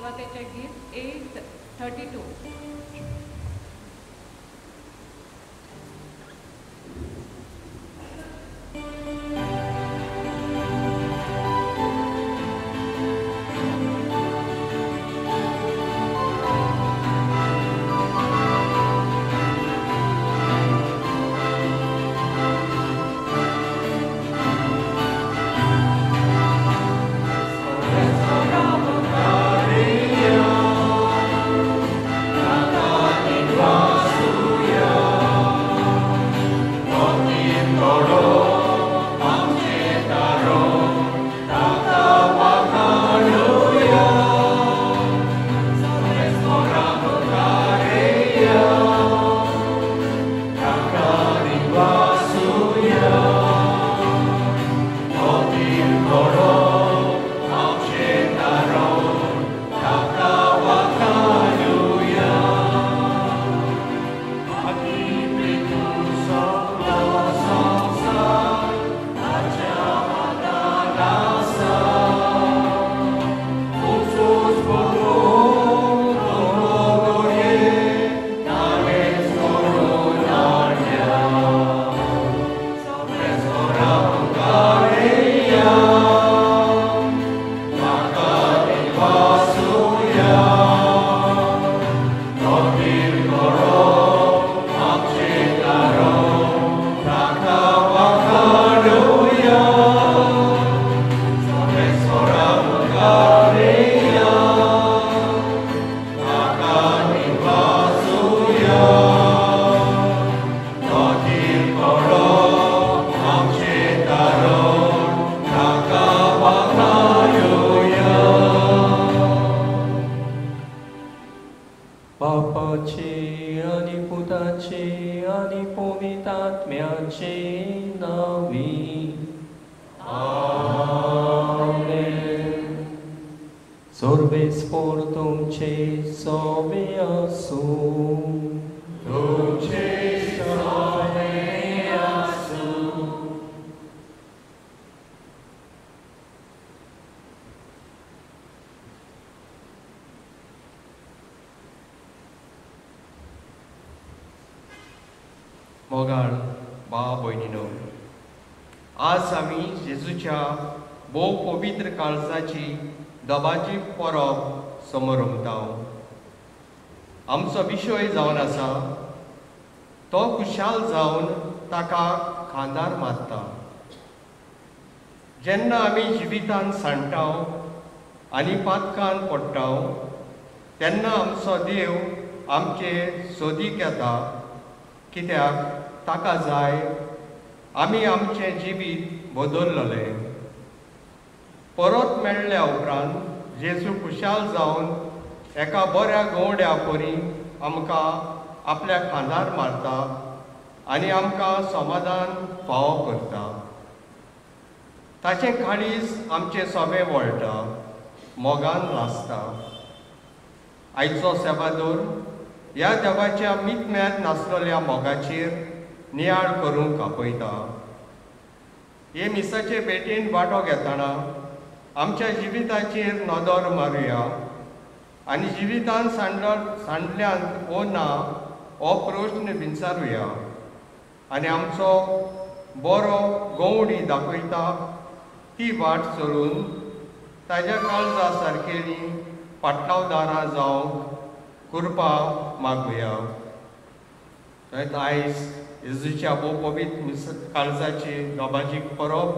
सुरवातेचे गीत 832. मोगाळ भाव भयणीनो, आज आमी जेजूच्या भोव पवित्र काळजाची दबाची परब समोर उमता. आमचो विशय जावन आसा तो खुशाल जावन ताका खांदार मारता. जेन्ना आमी जिवितान सांडटा आनी पातकान पडटा तेन्ना आमचो देव आमचे सोदीक येता, कित्याक ताका जाय आमी आमचें जिवीत बदल्लोले. परत मेळ्ळ्या उपरांत जेजू खुशाल जावन एका बऱ्या गवंड्या परी आमकां आपल्या खांदार मारता आनी आमकां समाधान फावो करता. ताचें काळीज आमचें सोबें वळटा, मोगान लासता. आयचो सेवादोर ह्या देवाच्या मितम्यात नासलेल्या मोगाचेर नियाळ करूंक आपयता. हे मिसाचे भेटेन वांटो घेतना आमच्या जिविताचेर नदर मारुया आनी जिवितान सांडल्यान वो ना हो प्रश्न विचारुया आनी आमचो बरो गवंडी दाखयता ती वाट चलून ताज्या काळजा सारकेली पाटलावदारां जावंक कृपा मागुया. आयज जेजूच्या भोव पवित्र काळजाची दोबाची परब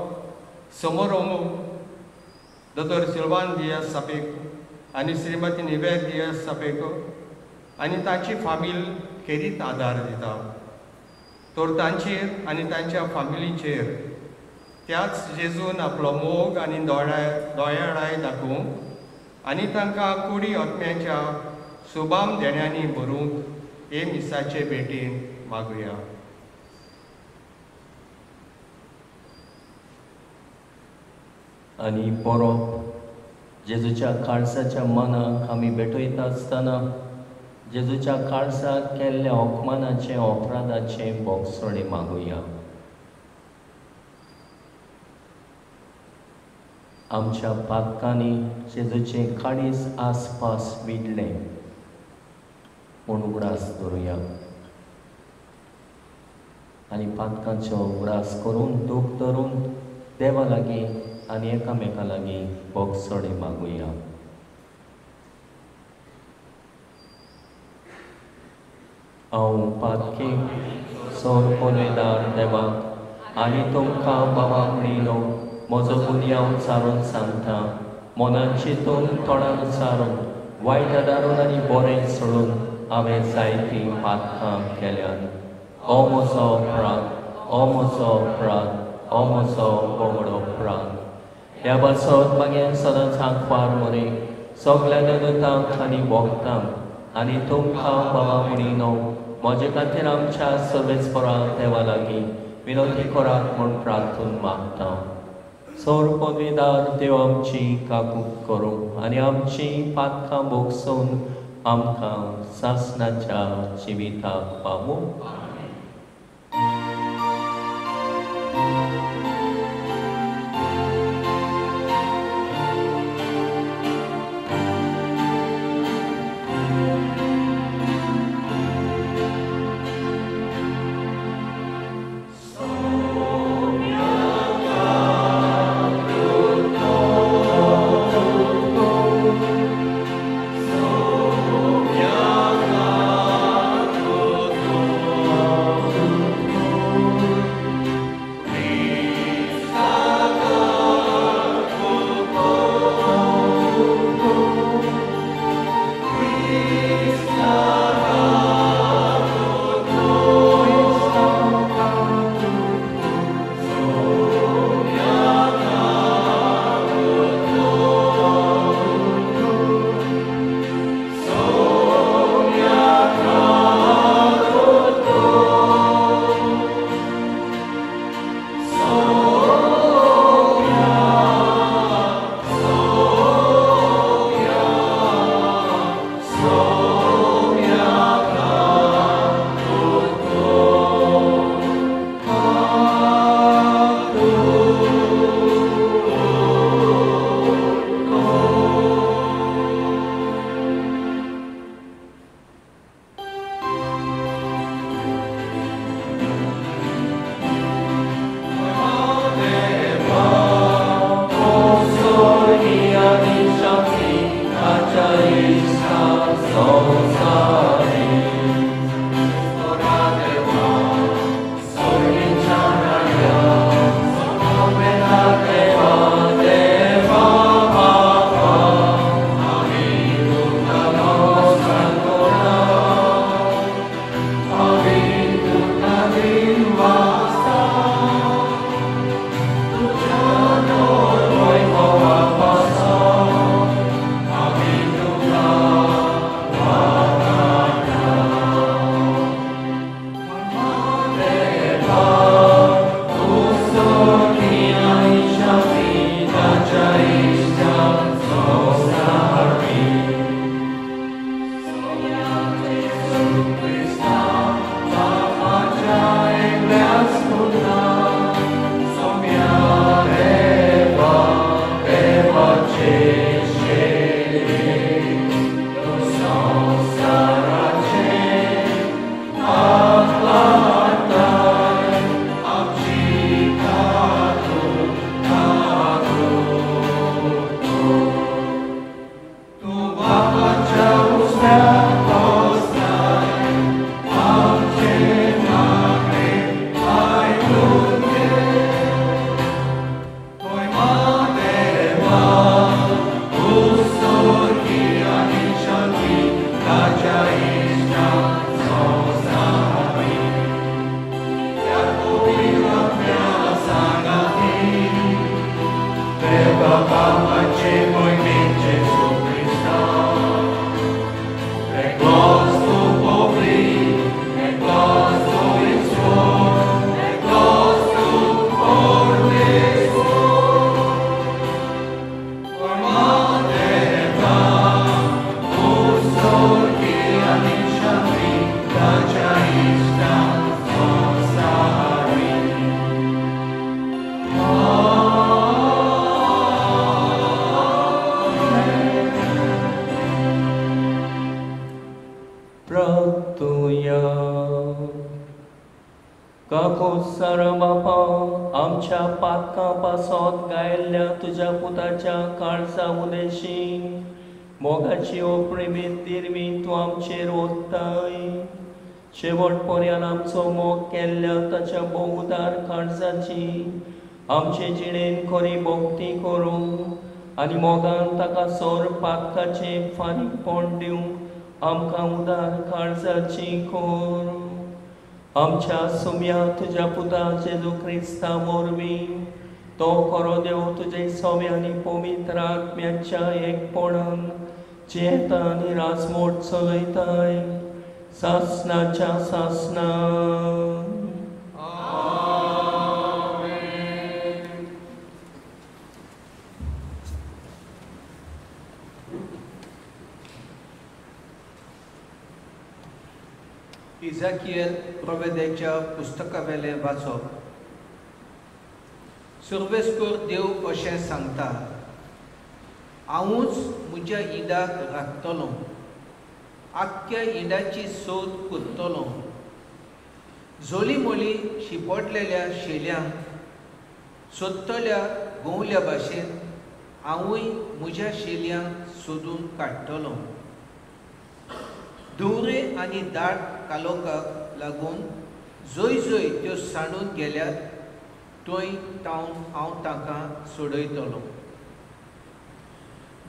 समोर दोतोर सिल्वान दियास सापेक आनी श्रीमती निवेद दियास सापेक आनी तांची फामील खेरीत आदार दिता. तर तांचेर आनी तांच्या फामिलीचेर त्याच जेजून आपलो मोग आनी दोयाळाय दाखोवंक आनी तांकां कुडी आत्म्याच्या शुभाम देण्यांनी भरूंक हे मिसाचे भेटेन मागुया. आनी परब जेजूच्या काळजाच्या मनाक आमी भेटयता आसतना जेजूच्या काळजाक केल्ल्या अपमानाचे अपराधाचे बोगसणे मागुया. आमच्या पातकांनी जेजूचें काळीज आसपास विडलें म्हूण उगडास धरुया आनी पातकांचो उगडास करून दूख धरून देवा लागीं आनी एकामेका लागीं बोगसोडे मागुया. हांव पातकेक सोर पोलवेदार देवाक आनी तुमकां बाबा म्हणिलो म्हजो गुन्यांव चारून सांगता. मनान चिंतून तोंडान चारून वायट दारून आनी बरें सोडून हांवें जायतीं पातकां केल्यात. हो म्हजो अपराध, हो म्हजो अपराध, हो म्हजो बोगडो अपराध. ह्या बसत मागीर सदांच आंकवार मरे सगल्या देवतांक आनी भोगतांक आनी तुमकां बाबा म्हणिनो म्हजे खातीर आमच्या सर्वेस्परा देवा लागीं विनोदी करात म्हूण प्रार्थून मागता. सोर पदवीदार देव आमची काकूट करूं आनी आमची पातकां भोगसून आमकां सासणाच्या जिविताक पावूं. अकोसर बापा आमच्या पातकां पासत गायल्ल्या तुज्या पुताच्या काळजा उदेशी मोगाची ओपणी तिरवी तूं आमचेर ओत्ताय शेवट पर्यंत आमचो मोग केल्ल्या ताच्या बहुदार काळजाची आमचे जिणेन खरी भोक्ती करूं आनी मोगान ताका सोर पातकाचे फारीकपण दिवंक आमकां उदार काळजाची कोर आमच्या सुम्या तुज्या पुता जेजू क्रिस्ता वरवीं तो खरो देव तुजे सोम्य आनी पवित्र आत्म्याच्या एकपणान चेता आनी राजमोट चलयताय सासनाच्या सासना इजाकियल प्रवेदेच्या पुस्तकावेले वाचप सर्वेस्कर देव अशें सांगता हांवूच म्हज्या ईदाक राखतलों आख्ख्या ईदाची सोद करतलों जोली मोली शिपडलेल्या शेल्यांक सोदतल्या गोवल्या भाशेन हांवूय म्हज्या शेल्यांक सोदून काडटलों धुवरे आनी दाट कालोखाक लागून जंय जंय त्यो सांडून गेल्यात थंय हांव तांकां सोडयतलों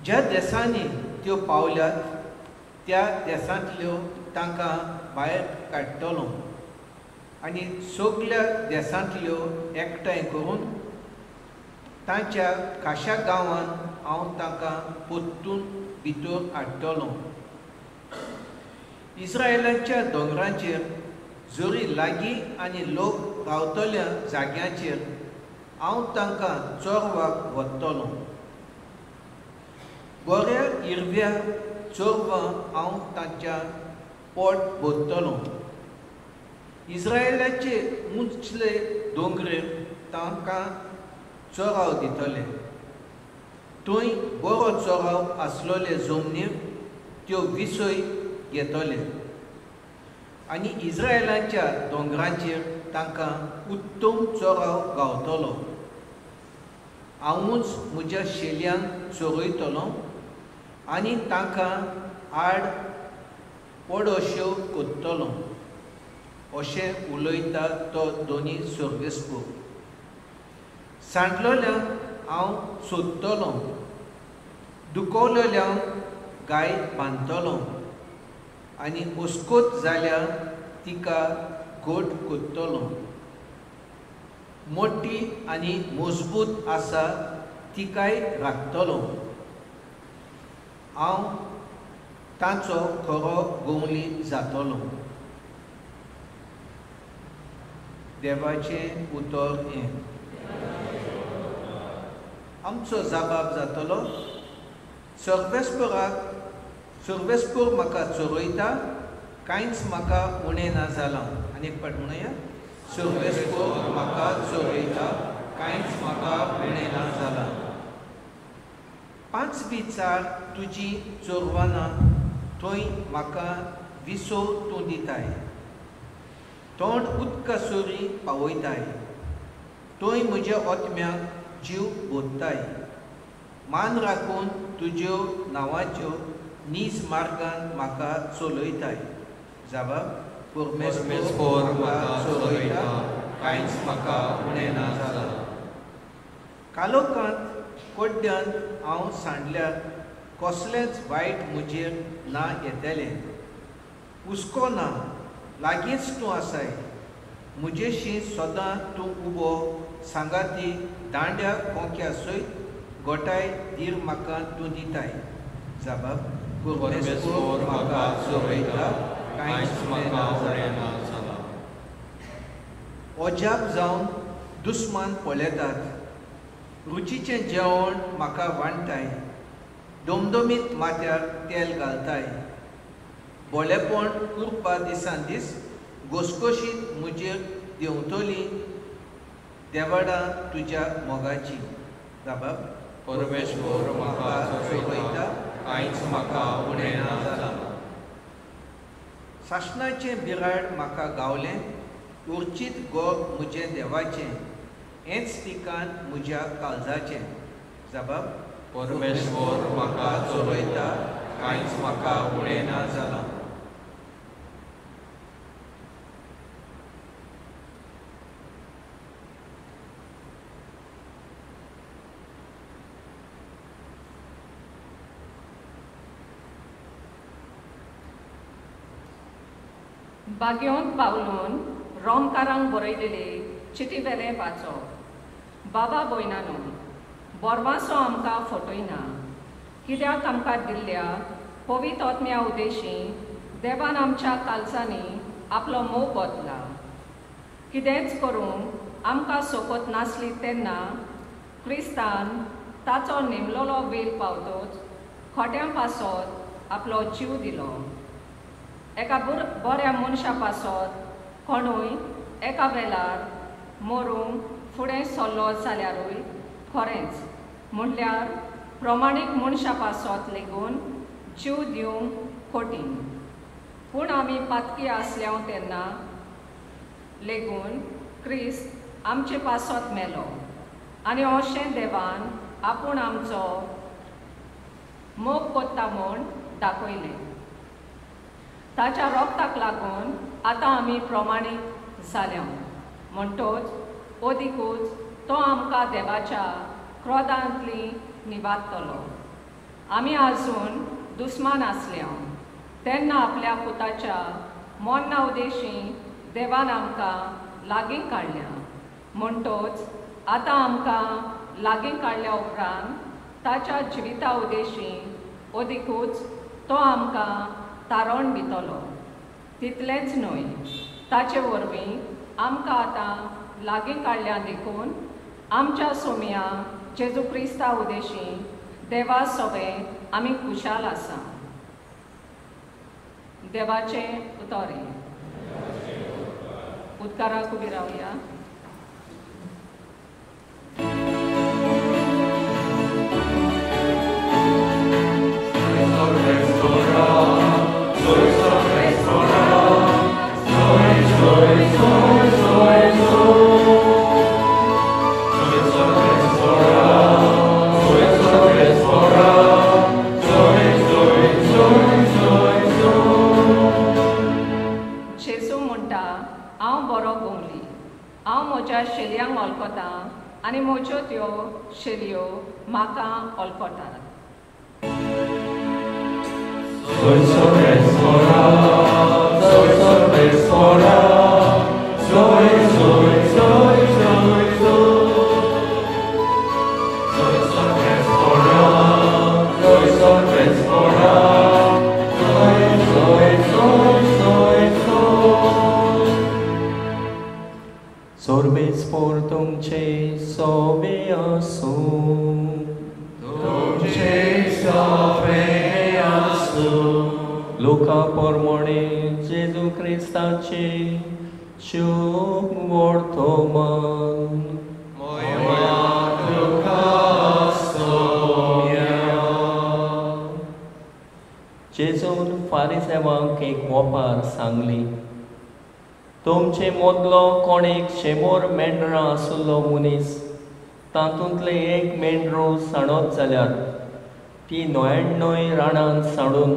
ज्या देशांनी त्यो पावल्यात त्या देशांतल्यो तांकां भायर काडटलों आनी सगळ्या देशांतल्यो एकठांय करून तांच्या खाशा गांवांत हांव तांकां परतून भितर हाडटलों इस्रायलाच्या दोंगरांचेर जोरी लागीं आनी लोक रावतल्या जाग्यांचेर हांव तांकां चोरवाक व्हरतलों बऱ्या हिरव्या चोरवां हांव तांच्या पोट भरतलों इस्रायलाचे उंचले दोंगरेर तांकां चोराव दितले थंय बरो चोराव आसलोले जमनीर त्यो विसय घेतले आनी इस्रायलाच्या दोंगरांचेर तांकां उत्तम चोराव गावतलो हांवूच म्हज्या शेल्यांक चोरयतलों आनी तांकां आड पडोश्यो करतलों अशें उलयता तो दोनी सर्वेस्पर सांडलोल्यांक हांव सोदतलों दुखवलेल्यांक गायत बांदतलों आनी हुस्कोत जाल्यार तिका घोट करतलों मोठी आनी मजबूत आसा तिकाय राखतलों हांव तांचो खरो गोवली जातलों देवाचें उतर हें आमचो जबाब जातलो सर्वेस्पर म्हाका चोरयता कांयच म्हाका उणें ना जालां आनी एक फावट म्हणुया सर्वेस्पर म्हाका चोरयता कांयच म्हाका उणें ना जालां 5 बिचार तुजी चोरवाना थंय म्हाका विसो तूं दिताय तोंड उदका सोरी पावयताय थंय म्हज्या ओतम्याक जीव बोधताय मान राखून तुज्यो नांवाच्यो नीज मार्गान म्हाका चलयताय जबाब परमेस्पर म्हाका चलयता कांयच म्हाका उणें ना जालां कालोखांत कोड्ड्यांत हांव सांडल्यार कसलेंच वायट म्हजेर ना येतलें हुस्को ना लागींच तूं आसाय म्हजेशी सदां तूं उबो सांगाती दांड्या कोंक्या सयत गोठाय धीर म्हाका तूं दिताय जबाब परमेस्पर म्हाका चोरयता कांयच म्हाका उणें ना जालां ओजाप जावन दुस्मान पळयतात रुचीचें जेवण म्हाका वांटताय दोमदोमीत माथ्यार तेल घालताय बोलेपण करपा दिसान दीस घोसघोशीत म्हजेर देंवतली देवाडा तुज्या मोगाची जबाब परमेस्वर म्हाका चोरयता कांयच म्हाका उणें ना जालां शासनाचें बिराड म्हाका गावलें उर्चीत गोग म्हजे देवाचें हेंच ठिकाण म्हज्या काळजाचें. जबाब परमेश्वर म्हाका चोरयता, कांयच म्हाका उणें ना जालां. बागेंत पावलून रोमकारांक बरयलेले चिटी वेलें वाचप. बाबा भयणानो, बोरमासो आमकां फटयना, कित्याक आमकां दिल्ल्या पवित्र आत्म्या उद्देशीं देवान आमच्या काळजांनी आपलो मोग बदला. कितेंच करूंक आमकां सोबत नासली तेन्ना क्रिस्तान ताचो नेमलोलो वेळ पावतोच खोट्यां पासत आपलो जीव दिलो. एका बऱ्या मनशा पासत कोणूय एका वेळार मरूंक फुडें सरलो जाल्यारूय खरेंच म्हणल्यार प्रमाणीक मनशा पासत लेगून जीव दिवंक कठीण. पूण आमी पातकी आसल्या तेन्ना लेगून क्रिस्त आमचे पासत मेलो आनी अशें देवान आपूण आमचो मोग कोत्ता म्हूण दाखयलें. ताच्या रोगताक लागून आतां आमी प्रमाणीक जाल्या म्हणटोच ओदिकूच तो आमकां देवाच्या क्रोधांतली निवाडटलो. आमी आजून दुस्मान आसल्या तेन्ना आपल्या पुताच्या मोन्ना उद्देशीं देवान आमकां लागीं काडल्या. म्हणटोच आतां आमकां लागीं काडल्या उपरांत ताच्या जिविता उद्देशीं ओदिकूच तो आमकां तारण दितलो. तितलेंच न्हय, ताचे वरवीं आमकां आतां लागीं काडल्या देखून आमच्या सोम्या जेजू क्रिस्ता उद्देशीं देवा सवें आमी खुशाल आसा. देवाचें उतोरें. उद्गाराक उबी रावया. जेजू म्हणटा, हांव बरो गोंगली, हांव म्हज्या शेलयांक ओळखतां आनी म्हज्यो त्यो शेलयो म्हाका ओळखतात. Sorbes por तुमचे सोबे आसूं, तुमचे सोबे आसूं. लोका पोरमोणे जेजू क्रिस्ताचे शुभ वर्तमान. मोया तुका सोम्या. जेजून फारिसेवांक एक वोपार सांगली. तुमचे मदलो कोण एक 100 मेंढरां आसुल्लो मनीस तातूंतले एक मेंढरू साणत जाल्यार ती 99 रानांत साणून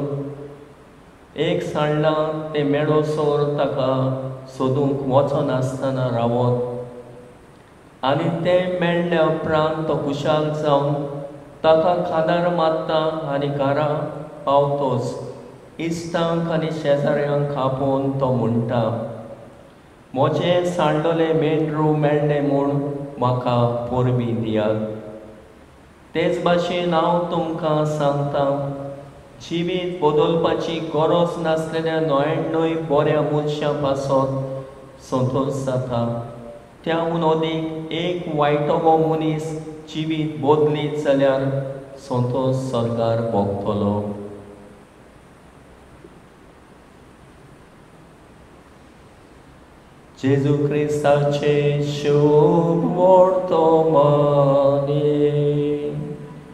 एक सांडलां ते मेढोसोर ताका सोदूंक वचनासतना रावत आनी तें मेळ्ळ्या उपरांत तो खुशाल जावन ताका खादार मारता आनी घरा पावतोच इश्टांक आनी शेजाऱ्यांक आपोवन तो म्हणटा, म्हजें सांडलोलें मेंढरू मेळ्ळें म्हूण म्हाका परबीं दियात. तेच भाशेन हांव तुमकां सांगतां, जिवीत बदलपाची गरज नासलेल्या 99 बऱ्या मनशां पासत संतोश जाता. त्याहून अदीक एक वायटोवो मनीस जिवीत बदलीत जाल्यार संतोश सरकार भोगतलो. जेजू क्रिस्ताचे शुभ वर्तमान.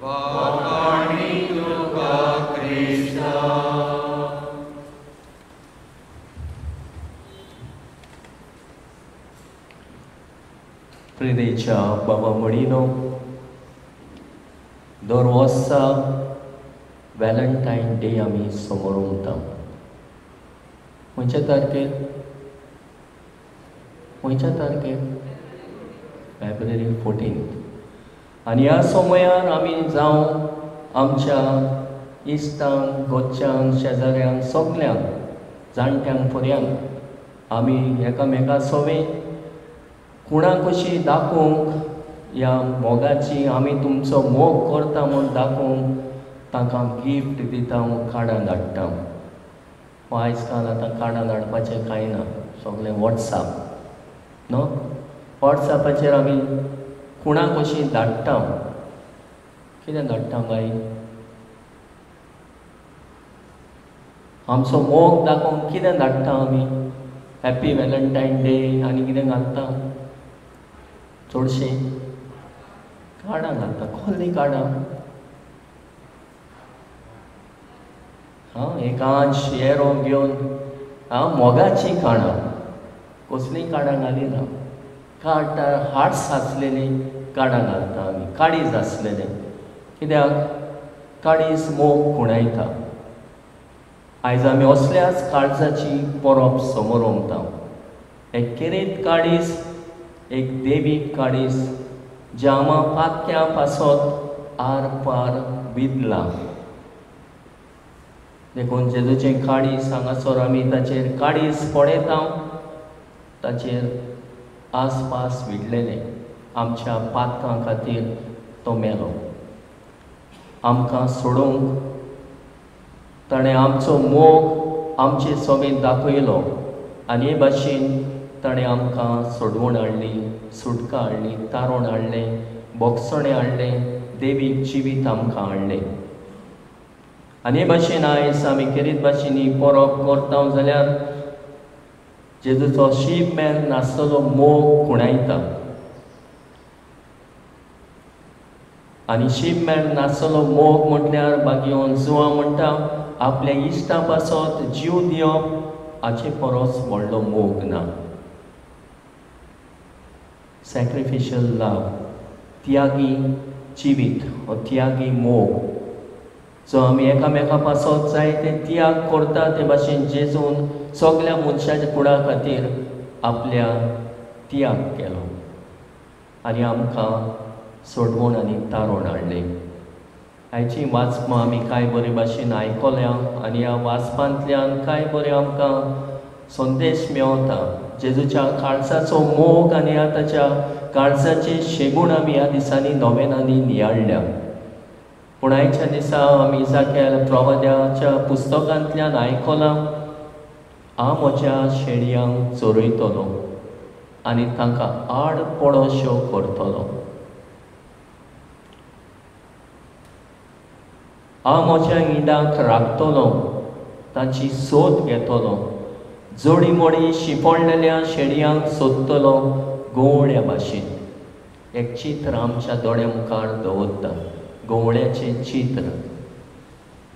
वाकाणी तुका क्रिस्ता. फ्रिदेच्या बाबा मडिनो दर वर्सा व्हॅलेंटायन डे आमी समोर उमता. खंयच्या तारखेर? खंयच्या तारखेर? फेब्रुवारी 14. आनी ह्या समयार आमी जावं आमच्या इश्टांक, गोंयच्यांक, शेजाऱ्यांक, सगल्यांक, जाणट्यांक पर्यांक आमी एकामेका सवे कोणाक कशी दाखोवंक ह्या मोगाची आमी तुमचो मोग करता म्हूण दाखोवंक तांकां गिफ्ट दिता, कार्डां धाडटा. आयज काल आतां कार्डां धाडपाचें कांय ना, सगळें वॉट्सॅप न्हू. वॉट्सॅपाचेर आमी कोणाक कशी धाडटा. कितें धाडटा बाई? आमचो मोग दाखोवंक कितें धाडटा आमी? हॅप्पी व्हॅलेंटायन डे आनी कितें घालता? चडशीं कार्डां घालता. कसलीं कार्डां? एक अंश येरो घेवन मोगाची कार्डां. कसलीं कार्डां घालिना. कार्डां हार्ट्स आसलेलीं कार्डां घालता आमी, काळीज आसलेले. कित्याक? काळीज मोग खुणायता. आयज आमी असल्याच काळजाची परब समोर उमता. एक किरीत काळीज, एक देवीक काळीज जें आमा पातक्या पासत आर पार विदला. देखून जेजूचें काळीज हांगासर आमी ताचेर काळीज पडयता. ताचेर आसपास विडलेले आमच्या पातकां खातीर तो मेलो. आमकां सोडूंक ताणें आमचो मोग आमचे सवेन दाखयलो आनी हे भाशेन ताणें आमकां सोडवण हाडली, सुटका हाडली, तारण हाडलें, बोगसणें हाडलें, देवीक जिवीत आमकां हाडलें. आनी हे भाशेन आयज आमी किरीत भाशेन ही परब करता जाल्यार जेजूचो शीब मेल नासतलो मोग खुणायता. आनी शीब मेल नासतलो मोग म्हटल्यार बागेवन जुवा म्हणटा आपल्या इश्टा पासत जीव दिवप हाचे परस व्हडलो मोग ना. सॅक्रिफिशियल लव, त्यागी जिवीत, हो त्यागी मोग जो आमी एकामेका पासत जाय ते त्याग करता. ते भाशेन जेजून सगल्या मनशाच्या कुडा खातीर आपल्या त्याग केलो आनी आमकां सोडवण आनी तारण हाडलें. आयची वाचपां आमी कांय बरे भाशेन आयकल्या आनी ह्या वाचपांतल्यान कांय बरे आमकां संदेश मेवता. जेजूच्या काळजाचो मोग आनी ताच्या काळजाचे शेगूण आमी ह्या दिसांनी नोवेनांनी नियाळल्या. पूण आयच्या दिसा आमी इजाकेल प्रवाद्याच्या पुस्तकांतल्यान आयकलां, हांव म्हज्या शेळयांक चोरयतलो आनी तांकां आड पडोश्यो करतलो. हांव म्हज्या हिंडाक राखतलो, तांची सोद घेतलो. जोडी मोडी शिंपडलेल्या शेळयांक सोदतलो गोवळ्या भाशेन. एक चित्र आमच्या दोळ्या मुखार दवरता, गोवळ्याचें चित्र.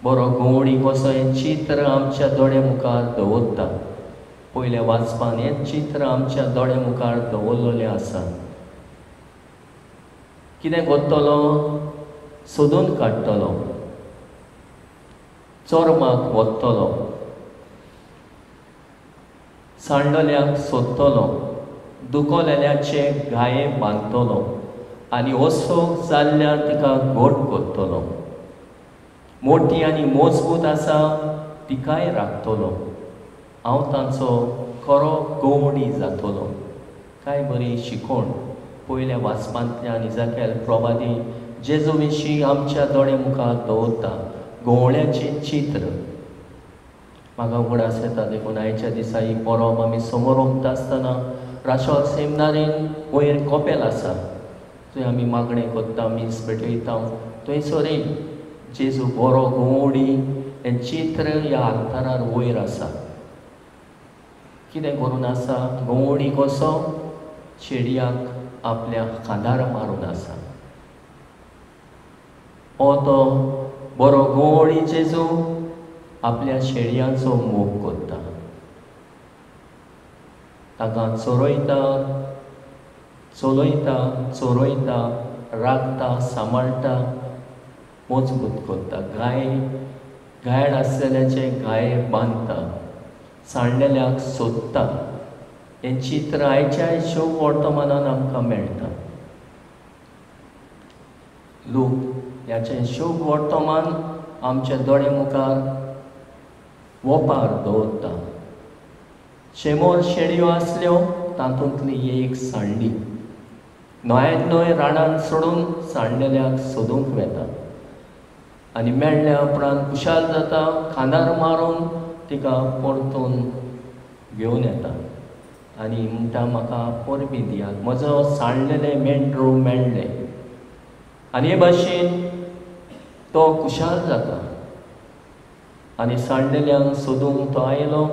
बरो गोवणी कसो हें चित्र आमच्या दोळ्या मुखार दवरता. पयल्या वाचपान हें चित्र आमच्या दोळ्या मुखार दवरलेलें आसा. कितें करतलो? सोदून काडटलो, चोरमाक वतलो, सांडल्याक सोदतलो, दुखलेल्याचे गाये बांदतलो आनी ओसोक जाल्ल्यार तिका घोट करतलो. मोठी आनी मजबूत आसा तिकाय राखतलो. हांव तांचो खरो गोवणी जातलो. काय बरी शिकवण पयल्या वाचपांतल्यान इजाकेल प्रवादी जेजू विशीं आमच्या दोळ्या मुखार दवरता. गोवळ्याचें चित्र म्हाका उगडास येता. देखून आयच्या दिसा ही परब आमी समोर उमता आसतना राशोल सेमिनारीन वयर कपेल आसा, थंय आमी मागणें करता, मीस पेटयता. थंयसरय जेजू बरो गोवणी हें चित्र ह्या आल्तारार वयर आसा. कितें करून आसा? गोवणी कसो शेडयाक आपल्या खांदार मारून आसा. हो तो बरो गोवणी जेजू आपल्या शेडयांचो मोग करता, ताका चोरयता, चलयता चोरयता राखता सांबाळटा मजबूत करता गायड आसलेल्याचे गाये बांदता सांडलेल्याक सोदता हें चित्र आयच्या शोक वर्तमानान आमकां मेळटा. लोक ह्याचें शोक वर्तमान आमच्या दोळे मुखार वोपार दवरता. शेमोर शेळयो आसल्यो तातूंतली एक सांडली न्हंयेंत न्हंय रानांत सोडून सांडलेल्याक सोदूंक वेता आनी मेळ्ळ्या उपरांत कुशाल जाता खांदार मारून तिका परतून घेवन येता आनी म्हणटा म्हाका परबी दियात म्हजो सांडलेलें मेंढरू मेळ्ळें. आनी हे भाशेन तो कुशाल जाता आनी सांडलेल्यांक सोदूंक तो आयलो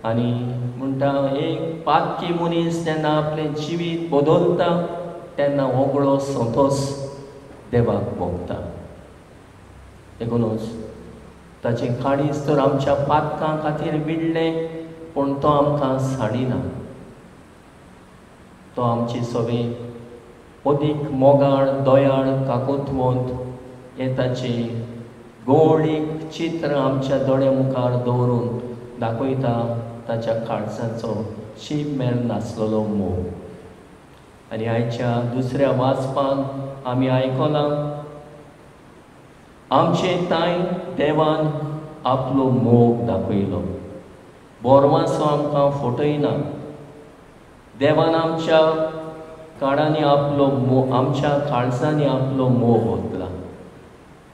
आनी म्हणटा एक पातकी मनीस जेन्ना आपलें जिवीत बदलता तेन्ना वगळो संतोश देवाक भोगता. देखूनच ताचें काळीज तर आमच्या पातकां खातीर विडलें पूण तो आमकां साडिना. तो आमची सगळी अदीक मोगाळ दोयाळ काकुतवंत हें ताचें गौळीक चित्र आमच्या दोळे मुखार दवरून दाखयता ताच्या काळजाचो शीप मेर नासलेलो मोग. आनी आयच्या दुसऱ्या वाचपान आमी आयकलां आमचे ताई देवान आपलो मोग दाखयलो. बोरमासो आमकां फटयना. देवान आमच्या काळांनी आपलो मोग आमच्या काळजांनी आपलो मोग ओतला.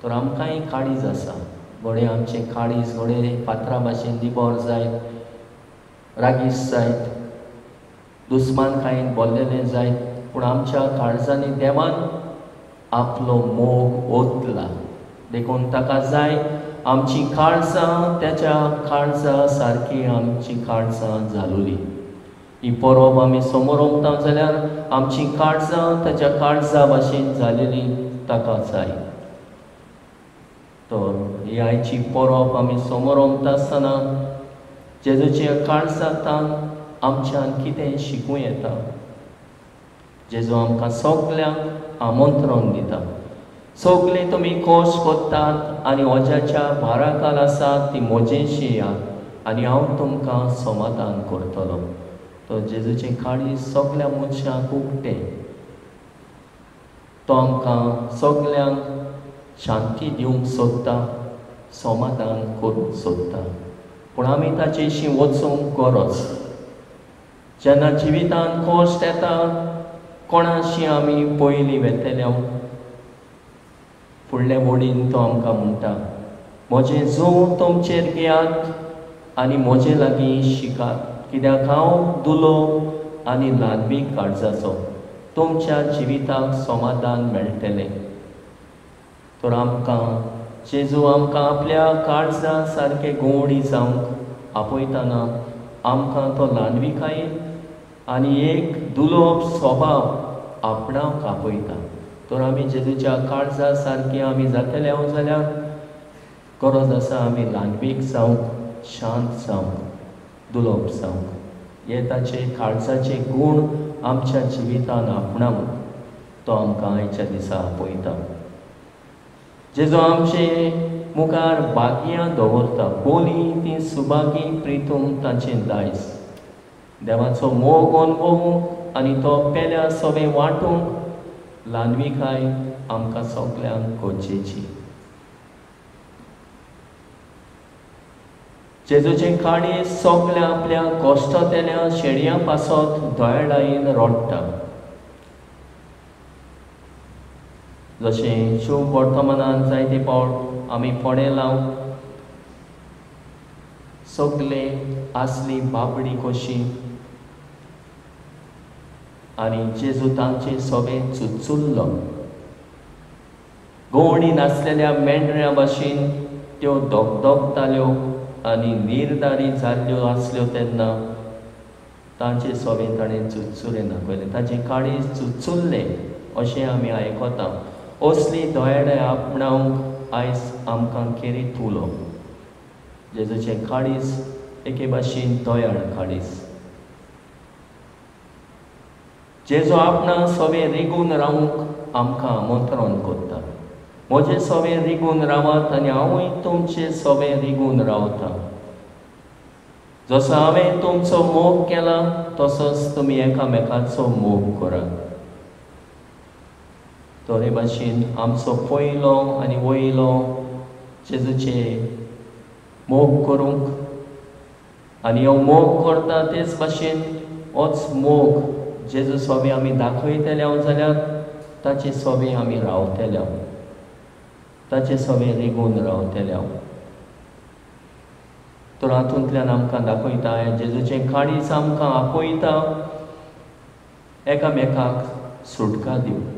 तर आमकांय काळीज आसा घोडे आमचे काळीज घोडे पात्रा भाशेन दिबोर जायत रागीस जायत दुस्मानकायेन भरलेलें जायत पूण आमच्या काळजांनी देवान आपलो मोग ओतला. देखून ताका जाय आमची काळजां त्याच्या काळजा सारकी आमची काळजां जालोली. ही परब आमी समोर ओंपता जाल्यार आमची काळजां ताच्या काळजा भाशेन जालेली ताका जाय. तर ही आयची परब आमी समोर ओंपता आसतना जेजूच्या काळजांतल्यान आमच्यान कितें शिकूं येता. जेजू आमकां सगल्यांक आमंत्रण दिता. सगळीं तुमी कश्ट कोत्तात आनी ओज्याच्या भाराखाल आसात ती म्हजेशी येयात आनी हांव तुमकां समाधान करतलो. तो जेजूचें काळीज सगल्या मनशांक उक्तें. तो आमकां सगल्यांक शांती दिवंक सोदता समाधान करूंक सोदता. पूण आमी ताचेशी वचूंक गरज. जेन्ना जिवितांत कश्ट येता कोणाशी आमी पयलीं वेतेल्या फुडले वडीन तो आमकां म्हणटा म्हजें जूं तुमचेर घेयात आनी म्हजे लागीं शिकात कित्याक हांव दुलो आनी ल्हानवीक काळजाचो तुमच्या जिविताक समाधान मेळटलें. तर आमकां जेजू आमकां आपल्या काळजा सारके गवडी जावंक आपयतना आमकां तो ल्हानविकायेन आनी एक दुलोप स्वभाव आपणावंक आपयता. तर आमी जेजूच्या काळजा सारकी आमी जातले जाल्यार गरज आसा आमी ल्हानवीक जावंक शांत जावंक दुलोप जावंक. हे ताचे काळजाचे गूण आमच्या जिवितान आपणावंक तो आमकां आयच्या दिसा आपयता. जेजू आमचे मुखार भाग्यां दवरता. बोली ती सुभागी प्रितूम ताचें दायज. देवाचो मोग अनुभवूंक आनी तो पेल्या सगळें वांटूंक ल्हानविकाय आमकां सगल्यांक गरजेची. जेजूचें काळीज सगल्या आपल्या कश्टांतल्या शेणयां पासत दोळायेन रडटा. जशें शुभ वर्तमानांत जायते फावट आमी पळयलां सगले आसली बाबडी कशी आनी जेजू तांचे सगळें चुचुल्लो. गवणी नासलेल्या मेंढऱ्या भाशेन त्यो धगधगताल्यो आनी निर्धारी जाल्ल्यो आसल्यो तेन्ना तांचे सगळें ताणें चुचुरें दाखयलें. ताचें काळीज चुचुल्लें अशें आमी आयकता. असली दोळ्याडे आपणावंक आयज आमकां केरीत उलो. जेजूचें काळीज एके भाशेन दोयाळ काळीज. जेजो आपणा सोबे रिगून रावूंक आमकां आमंत्रण कोत्ता. म्हजे सोबे रिगून रावात आनी हांवूय तुमचे सोबे रिगून रावता. जसो हांवें तुमचो मोग केला तसोच तुमी एकामेकाचो मोग करात. तोरे भाशेन आमचो पयलो आनी वयलो जेजूचे मोग करूंक आनी हो मोग करता तेच भाशेन होच मोग जेजू सोबे आमी दाखयतले जाल्यार ताचे सोबे आमी रावतले, ताचे सोबे रिगून रावतले. तर हातूंतल्यान आमकां दाखयता जेजूचें काळीज आमकां आपयता एकामेकाक सुटका दिवंक.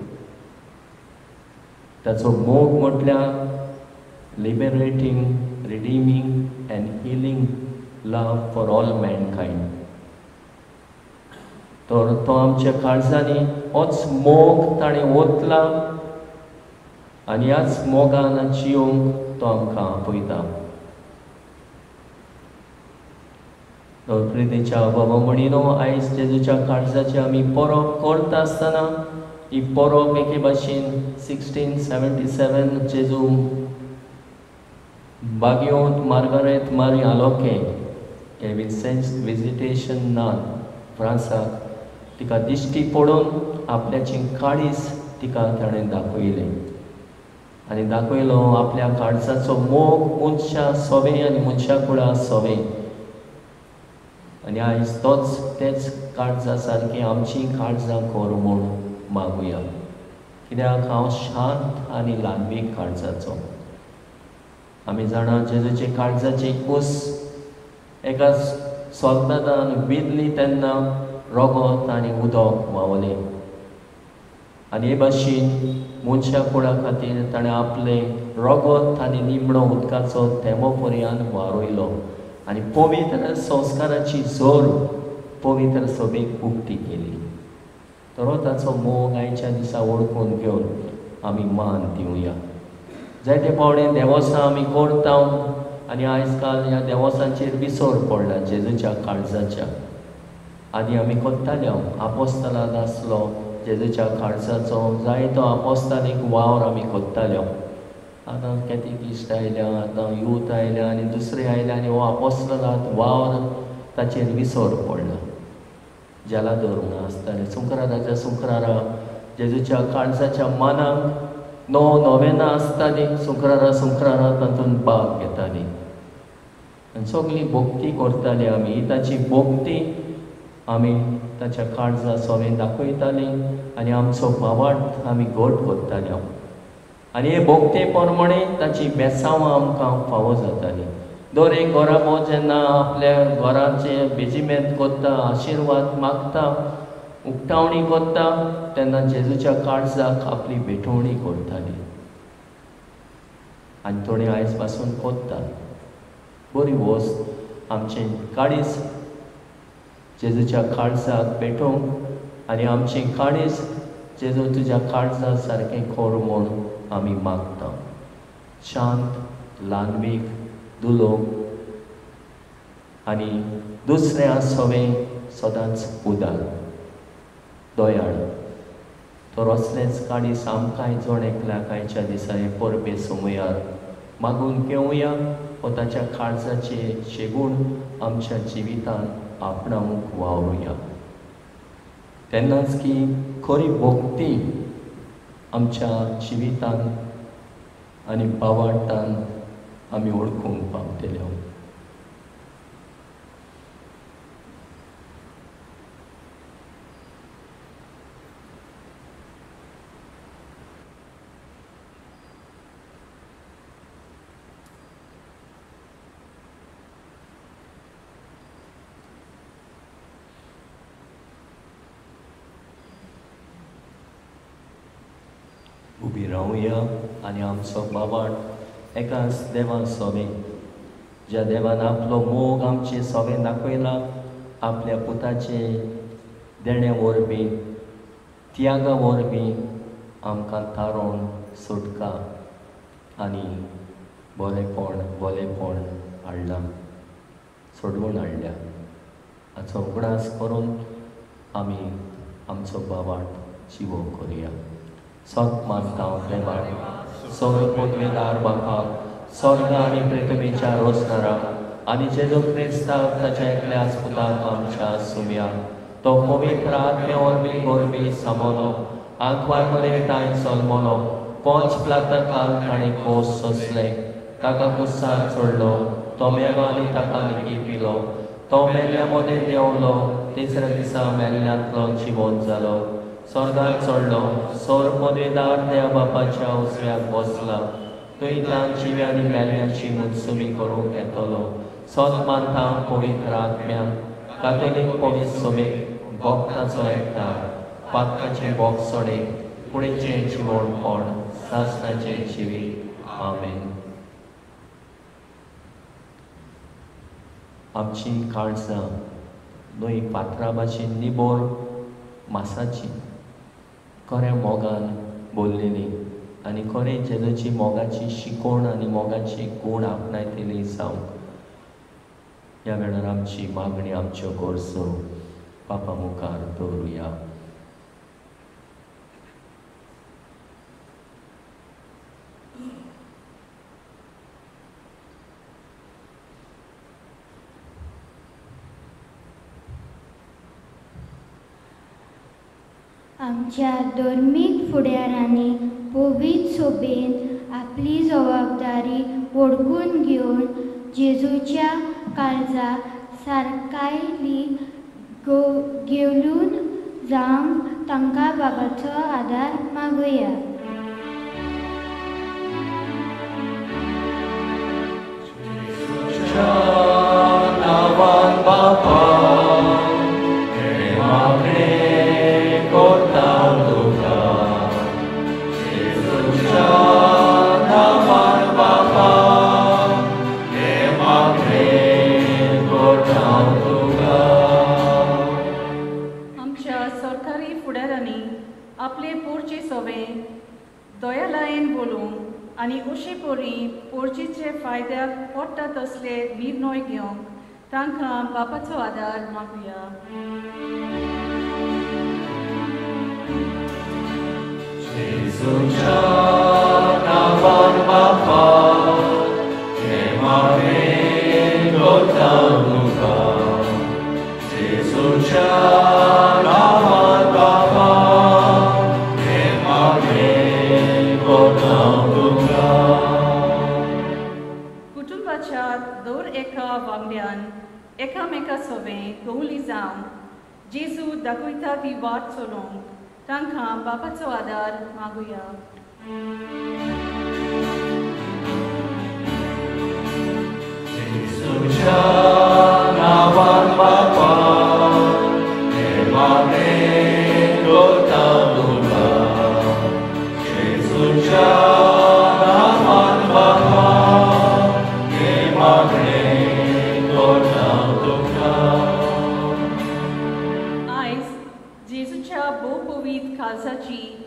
ताचो मोग म्हटल्यार liberating, redeeming and healing love for all mankind. तर तो आमच्या काळजांनी होच मोग ताणें ओतला आनी ह्याच मोगान जियोंक तो आमकां आपयता. प्रितेच्या बाबा म्हणिनो आयज जेजूच्या काळजाची आमी परब करता आसतना ही परब एके भाशेन 1677 जेजू बागयोंत मार्गारेत मारी आलोके हे विजिटेशन ना फ्रांसाक तिका दिश्टी पडून आपल्याची काळीज तिका ताणें दाखयलें आनी दाखयलो आपल्या काळजाचो मोग मनशा सोबे आनी मनशा कुळा सोबे. आनी आयज तेच काळजा सारकी आमची काळजां कर म्हूण मागुया. कित्याक हांव शांत आनी ल्हानवीक काळजाचो. आमी जाणा जेजूचे काळजाची कूस एका सोल्दादान विदली तेन्ना रगत आनी उदक व्हांवलें आनी हे भाशेन मनशा कुळा खातीर ताणें आपलें रगत आनी निमणो उदकाचो थेंबो पर्यंत वारोयलो आनी पवित्र संस्काराची जोर पवित्र सभेक उक्ती केली. तर ताचो मोग आयच्या दिसा वळखून घेवन आमी मान दिवया. जायते पावडे देवसां आमी करता आनी आयज काल ह्या देवसांचेर विसर पडला जेजूच्या काळजाच्या. आदी आमी करताले आपोस्तलांत आसलो जेजूच्या काळजाचो जायतो आपोस्तालीक वावर आमी करताले. आतां कॅटिकिस्ट आयल्या, आतां यूथ आयल्या आनी दुसरे आयल्या आनी हो आपोस्तलांत वावर ताचेर विसर पडला. ज्याला धरून आसताले सुंकराराच्या सुंकरारा जेजूच्या काळजाच्या मानाक नोवेनां आसतालीं. सुंकरारा तातूंत भाग घेतालीं आनी सगळी भोक्ती करतालीं आमी. ही ताची भोक्ती आमी ताच्या काळजा सोबे दाखयतालीं आनी आमचो भावार्थ आमी घट करतालीं. आनी हे भोक्ते प्रमाणे ताची बेसांवां आमकां फावो जातालीं. दर एक घोराबो जेन्ना आपल्या घराचे बेजिमेंत करता, आशिर्वाद मागता, उक्तावणी करता तेन्ना जेजूच्या काळजाक आपली भेटवणी करताली. आनी थोडे आयज पासून करता. बरी वस्त आमचें काळीज जेजूच्या काळजाक भेटोवंक आनी आमचें काळीज जेजू तुज्या काळजा सारकें कर म्हूण आमी मागता. शांत, ल्हानवीक, दुलो आनी दुसऱ्या सोबे सदांच उदार, दयाळ. तर असलेंच काळीज आमकांय जण एकल्याक आयच्या दिसा हे परबे सुमयार मागून घेवया व ताच्या काळजाचे शेगूण आमच्या जिवितांत आपणावंक वावरुया. तेन्नाच की खरी भोक्ती आमच्या जिवितांत आनी भावार्थांत आमी ओळखूंक पावतले. उबी रावया आनी आमचो बाबार्थ एकाच देवा सोबे, ज्या देवान आपलो मोग आमचे सोबे दाखयला, आपल्या पुताचे देण्या वरवीं त्यागा वरवीं आमकां तारोन सुटका आनी भलेपण हाडलां, सोडवून हाडल्या. हाचो उगडास करून आमी आमचो बाबाट जिवो करुया. सत मानता देवाक, सगळो पदवेदार बापाक, स्वर्ग आनी पृथ्वीच्या रोसणाराक आनी जेजू क्रिस्ताक ताच्या एकल्या पुताक आमच्या सुम्या तो पवित्र आत्म्यावर बी गोरबी सामोलो आंकवार मरे टायम सोलमोलो पोंच प्लाता काल ताणें कोस सोसले ताका कुस्सार चोडलो तो मेलो आनी ताका लेगी पिलो तो मेल्ल्या मोदें देंवलो तिसऱ्या दिसा मेल्ल्यांतलो जिवंत जालो स्वर्गांत चोडलो सोर पदवेदार देवा बापाच्या उजव्याक बसला थंय तां जिव्या आनी मेल्ल्यांची मुत्सुमी करूंक येतलो सत मानता पवित्र आत्म्यान कातोलीक पवित्र सभेक भक्ताचो एकठांय पातकाचे बोग सोडे फुडेंचें जिवणपण सासणाचें जिवीत आमेन. आमची काळजां न्हय फातरा भाशेन निबोर मासाची खऱ्या मोगान बोल्लेली आनी खरें जेजूची मोगाची शिकोवण आनी मोगाची गूण आपणायतेली जावंक ह्या वेळार आमची मागणी आमच्यो गोरजो बापा मुखार दवरुया. आमच्या धर्मीक फुडाऱ्यांनी पवित्र सोबेन आपली जबाबदारी ओळखून घेवन जेजूच्या काळजाक सारकायली घेवन जावंक तांकां बाबाचो आदार मागुया. आपले पोरचे सवे दयालायेन बोलूंक आनी अशे परी पोरचेचे फायद्याक पडटा तसले निर्णय घेवंक तांकां बापाचो आदार मागुया. कुटुंबाच्या दर एका वांगड्यान एकामेका सवे कौली जावन जेजू दाखयता ती वाट चलोवंक तांकां बापाचो आदार मागुया.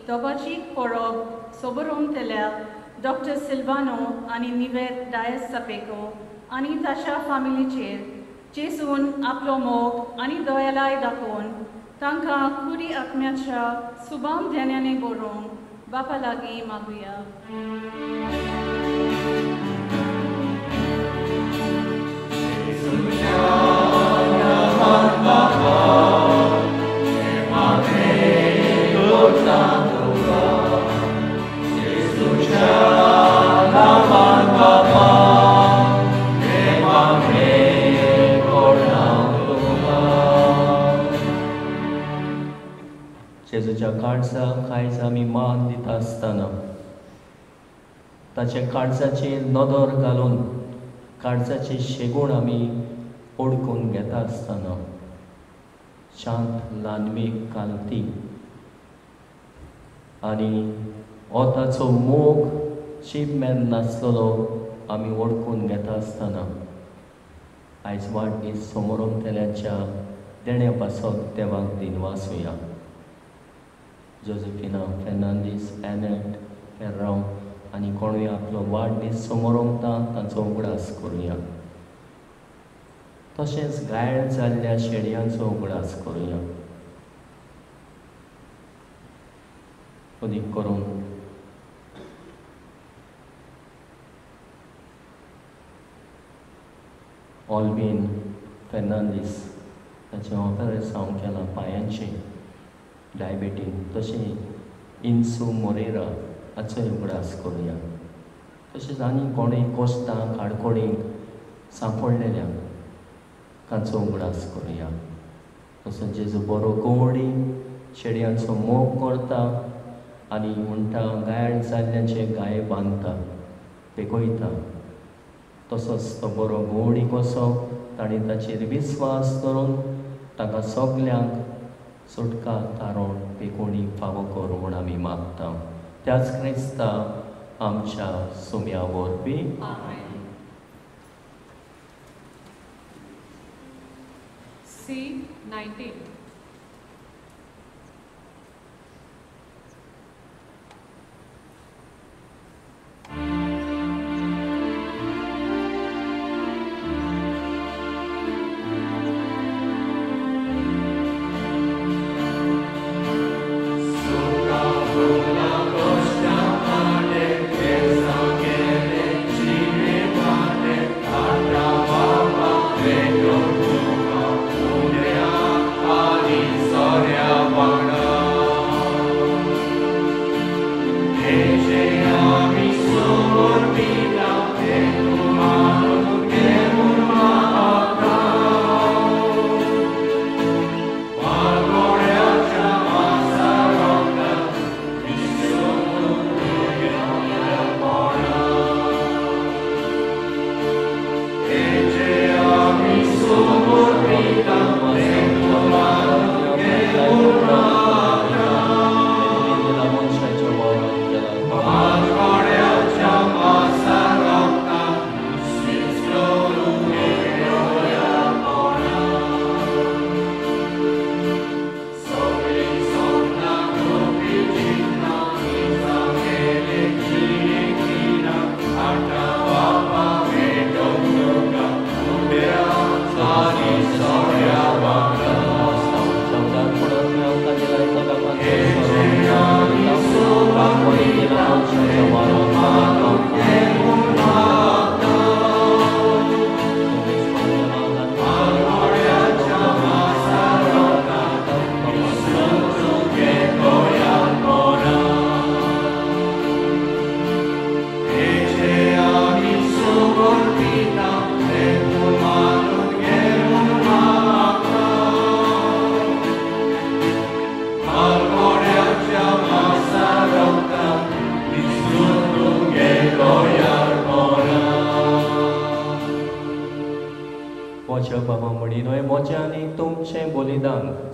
दोबाचीक परब सोबरोंक तेल्या डॉक्टर सिल्वानो आनी निवेद डायस सपेको आनी ताच्या फामिलीचेर जेजून आपलो मोग आनी दयालाय दाखोवन तांकां खुरी आत्म्याच्या सुबाम ध्यानांनी बरोवंक बापा लागीं मागुया. जेजूच्या काळजाक आयज आमी मान दिता आसतना ताचे काळजाचेर नदर घालून काळजाचे शेगूण आमी ओळखून घेता आसतना शांत ल्हानवीक कांती आनी हो ताचो मोग शिपमॅन नासलेलो आमी ओळखून घेता आसतना आयज वाडदीस समोरून तेल्याच्या देण्या पासत देवाक दिनवासुया. जोझेफिना फेर्नांदीस एनेट फेर्रांव आनी कोणूय आपलो वाडदीस समोरोंकता ताचो उगडास करुया. तशेंच गायड जाल्ल्या शेडयांचो उगडास करुया. उदीक करून ऑल्बीन फेर्नांदीस ताचें ऑपरेशन केलां पांयांचें डायबेटीन. तशें इन्सू मोरेरा हाचोय उगडास करुया. तशेंच आनी कोणूय कोश्टांक आडकोळींक सांपडलेल्यांक तांचो उगडास करुया. तसोच जेजू बरो गवळी शेडयांचो मोग करता आनी म्हणटा गायड जाल्ल्याचे गाये बांदता पेकयता. तसोच तो बरो गवळी कसो ताणें ताचेर विस्वास दवरून ताका सगल्यांक सुटका तारण पेकोवणी फावो कर म्हूण आमी मागता. त्याच क्रिस्ता आमच्या सुम्या वरवीं. C19.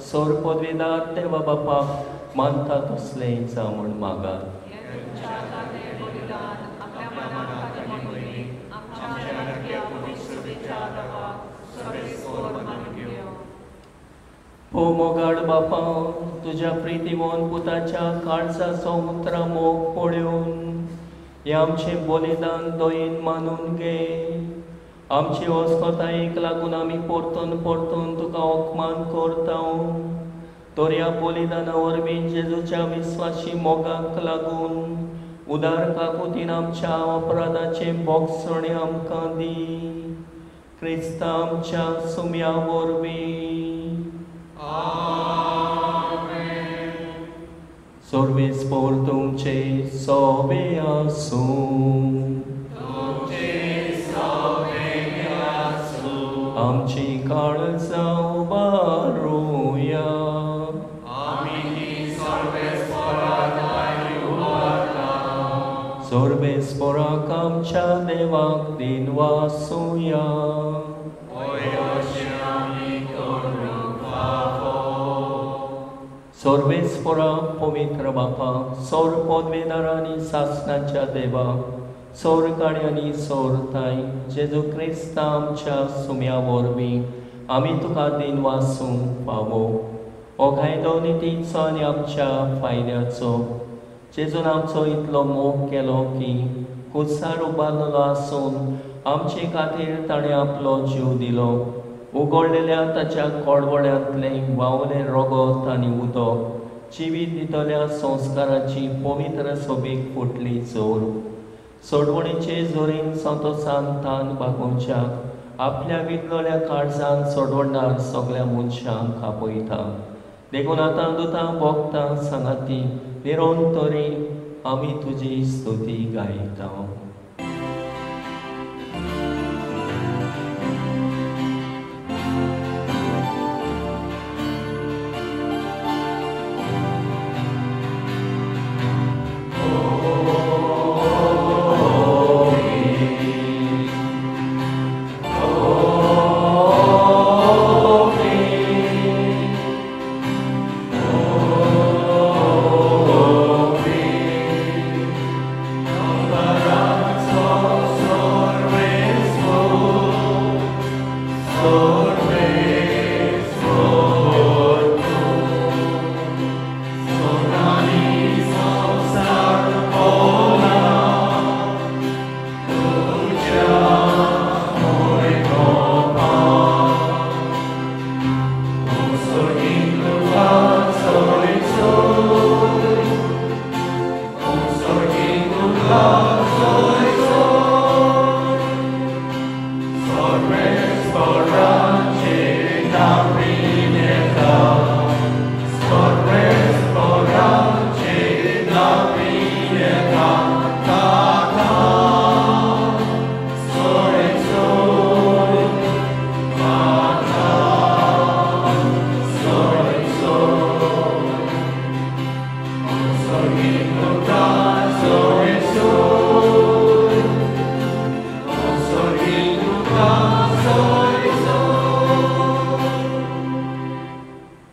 सोर पदवीदार देवा बापाक मानता तसले जावून मागात. ओ मोगाड बापा, तुझ्या प्रितीमोन पुताच्या काळजाचो उतरा मोग पळोवन हे आमचें बलिदान दोयीन मानून घे. आमची वस्कोतायेक लागून आमी परतून परतून तुका ओकमान करता. तर ह्या बलिदाना वरवीं जेजूच्या विस्वासी मोगाक लागून उदार काकुतीन आमच्या अपराधाचे बोगसणे आमकां दी. क्रिस्ता आमच्या सुम्या वरवीं. सर्वेस्पोर तुमचे सोबे आसूं. आमची काळजां उबारूया. सर्वेस्पोराक आमच्या देवाक दिन वासूया. सर्वेस्पोरा पवित्र बापा, सौर पदवेदार आनी सासणाच्या देवा, सौर काळी आनी सौर ताई, जेजू क्रिस्ता आमच्या सुम्या वरवीं आमी तुका दिन वासूंक फावो. हो कायदो नितीचो आनी आमच्या फायद्याचो. जेजून आमचो इतलो मोग केलो की कुसार उबारलेलो आसून आमचे खातीर ताणें आपलो जीव दिलो. उगडलेल्या ताच्या कोडवड्यांतले व्हांवले रगत आनी उदक जिवीत दितल्या संस्काराची पवित्र सोबीक फुटली जोर सोडवणेचे जोरीन संतोषान तान बागोवच्याक आपल्या विटलोल्या काळजान सोडवणार सगळ्या मनशांक आपयता देखून आतां दुतां भोगतां सांगाती निरंतरी आमी तुजी स्तुती गायता.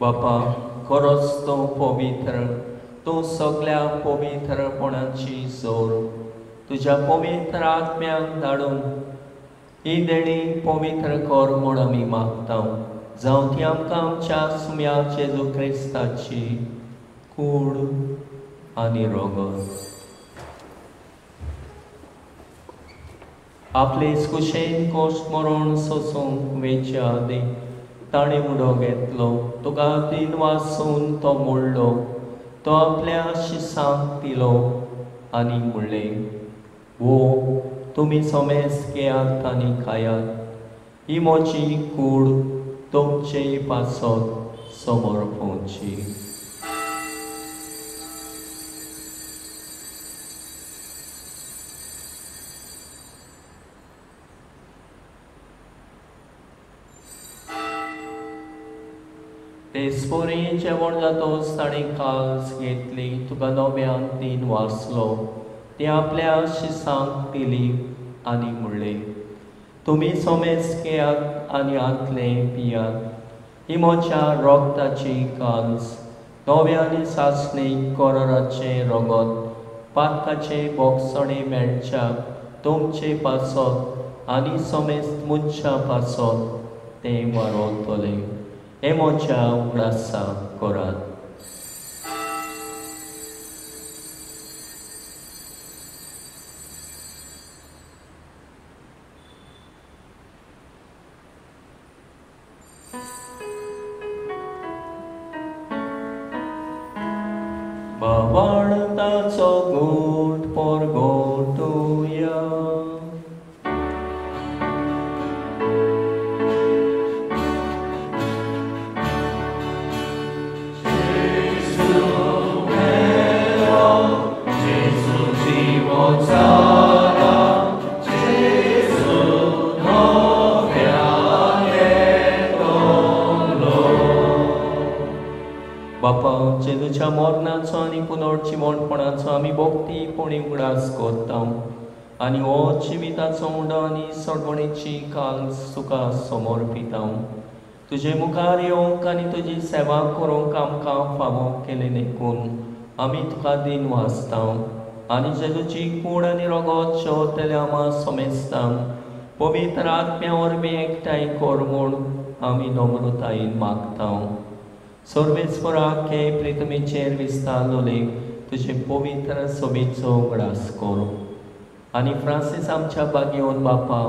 बापा खरोच तो पवित्र तूं सगळ्या पवित्रपणाची जोर तुज्या पवित्र आत्म्याक धाडून ही देणी पवित्र कर म्हूण आमी मागता जावं ती आमकां आमच्या सुम्या जेजू क्रिस्ताची कूड आनी रगत आपले कुशेन कोश्ट मरण सोसूंक वेच्या आदी ताणें उडो घेतलो तुका दिन वाचून तो मोडलो तो आपल्या शिसांक दिलो आनी म्हणलें वो तुमी सोमेस घेयात आनी खायात ही म्हजी कूड तुमचे पासत समर्पणची. तेसपोरी जेवण जातोच ताणें काल्स घेतली तुका नव्यान दिन वाचलो ती आपल्या शिसांक दिली आनी म्हणलें तुमी सोमेस घेयात आनी आतले पियात ही म्हज्या रोगताची काल्स नव्यानी सासणी कोराचे रगत पातकाचे बोगसणे मेळच्याक तुमचे पासत आनी सोमेस मुनशा पासत ते वारोतले हे म्हज्या उगडासा करात. बाबाळताचो गोठ परगोटुया बापा जेजूच्या मरणाचो आनी पुनर्जिवणपणाचो आमी भोगतीपणी उगडास करता आनी हो जिविताचो उंडो आनी सोडवणेची काल्स तुका समर्पिता तुजे मुखार येवंक आनी तुजी सेवा करूंक आमकां फावो केले देखून आमी तुका दिन वाचता आनी जेजूची कूड आनी रगत शेवतेले आमा समेस्ता पवित्र आत्म्या वरवीं एकठांय कर म्हूण आमी नम्रतायेन मागता. सर्वेस्परा के प्रितमेचेर विस्तारलोले तुजे पवित्र सोबीचो उगडास कर आनी फ्रांसीस आमच्या बागेवन बापा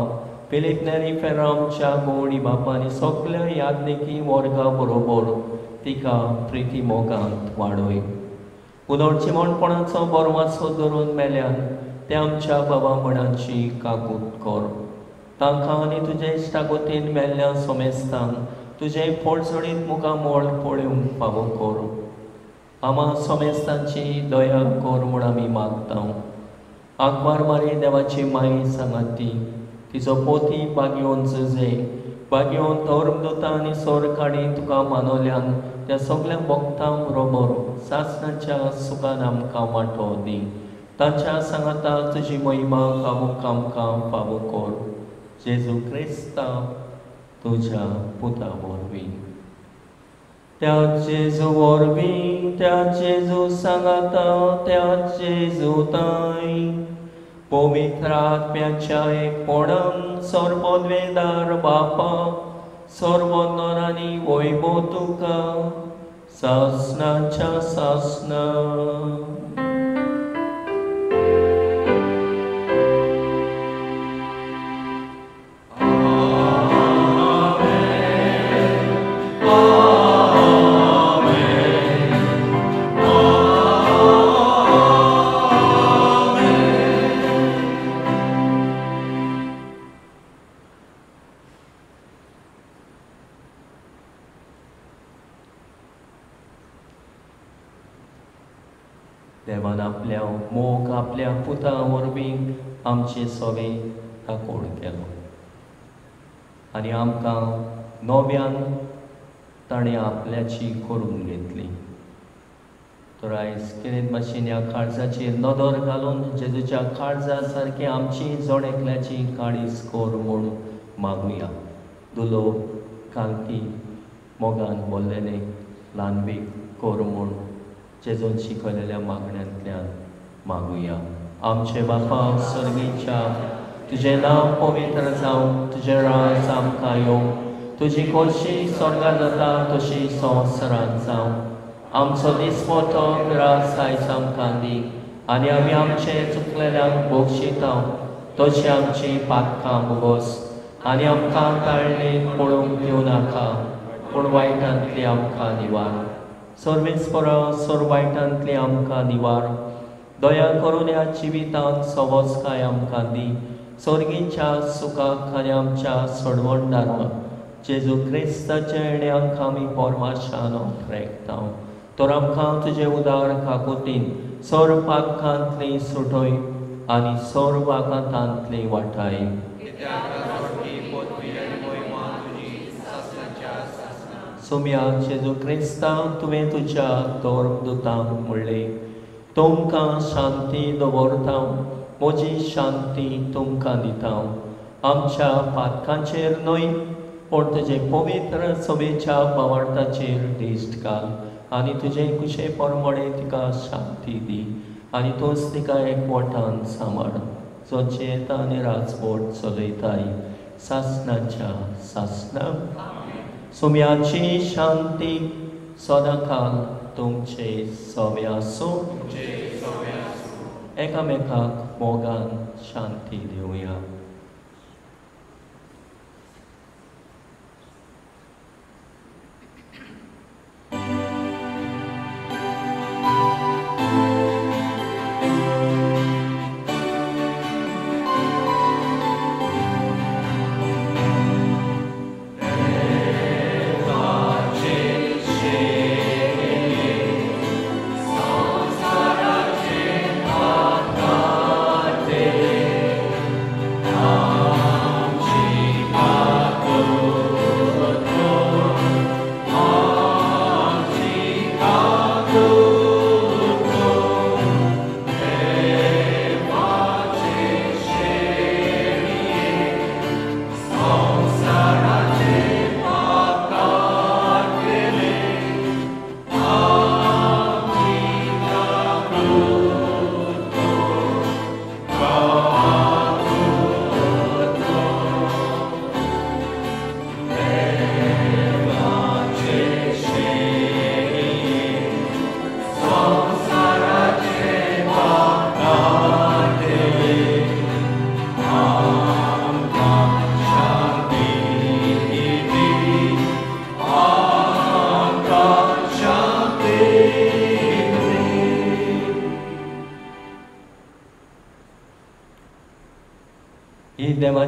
फिलीप नेरी फेरामच्या गोडी बापानी सगळ्या यादनिकी वर्गा बरोबर तिका प्रिती मोगांत वाडोय. उदोडची म्हणपणाचो बरवासो धरून मेल्यान ते आमच्या बाबा मणाची काकूट कर. तांकां आनी तुजे इश्टागोतीन मेल्ल्या सोमेस्तान तुजे पडसडीत मुखां मोळ पळोवंक फावो कर. आमा सोमेस्तांची दया कर म्हूण आमी मागता. आंकवार मारी देवाची माई सांगाती तिचो पोती बागयोन झुजे बागयोन धर्मदूतां आनी सोर काडी तुका मानवल्यान त्या सगळ्या भक्तां बरोबर सासणाच्या सुखान आमकां वांटो दी. तांच्या सांगाता तुजी महिमा गावूंक आमकां फावो कर. जेजू क्रिस्ता तुज्या पुता वरवीं. त्या जेजू वरवीं त्या जेजू सांगाता त्या जेजू ताई पवित्र आत्म्याच्या एकपणान सर्वोद्वेदार बापा सर्वोन्नर आनी वैभव तुका सासणाच्या सासना. देवान आपल्या मोग आपल्या पुता वरवीं आमचे सवे दाखोड केलो आनी आमकां नव्यान ताणें आपल्याची करून घेतली. तर आयज कितें भाशेन ह्या काळजाचेर नदर घालून जेजूच्या काळजा सारकी आमची जण एकल्याची काळीज कर म्हूण मागुया. दुलो कांती मोगान बोल्लेले ल्हानवीक कर म्हूण जेजून शिकयलेल्या मागण्यांतल्यान मागुया. आमचे बापा सर्गीच्या तुजें नांव पवित्र जावं तुजें राज आमकां येवं तुजी खोशी स्वर्गांत जाता तशी संवसारांत जावं. आमचो दिसपतो रास आयज आमकां दी आनी आमी आमचे चुकलेल्यांक बक्षिता तशी आमची पातकां भोगोस आनी आमकां ताळणेक पळोवंक दिवं नाका पूण वायटांतली आमकां निवार. सर्वेस्परा सोर वायटांतली आमकां निवार. दया करून ह्या जिवितांत सवस्काय आमकां दी. सर्गीच्या सुखाक आनी आमच्या सडवणदाराक जेजू क्रिस्ताच्या येण्याक आमी परमाशान रेखता. तर आमकां तुजे उदार काकुतीन सोर पातकांतली सुटोय आनी सोर वागातांतली वाटाय. सुम्या जेजू क्रिस्ता तुवें तुज्या धर्मदूतांक म्हणलें तुमकां शांती दवरता म्हजी शांती तुमकां दिता. आमच्या पातकांचेर न्हय पूण तुजे पवित्र सभेच्या भावार्थाचेर दिश्ट घाल आनी तुजे कुशे परमणे तिका शांती दी आनी तूंच तिका एकवटान सांबाळ जो जेता आनी राजवट चलयताय सासणाच्या सासणाक. सुम्याची शांती सदांकाल तुमचे सवे आसूं. एकामेकाक मोगान शांती दिवया. Amen.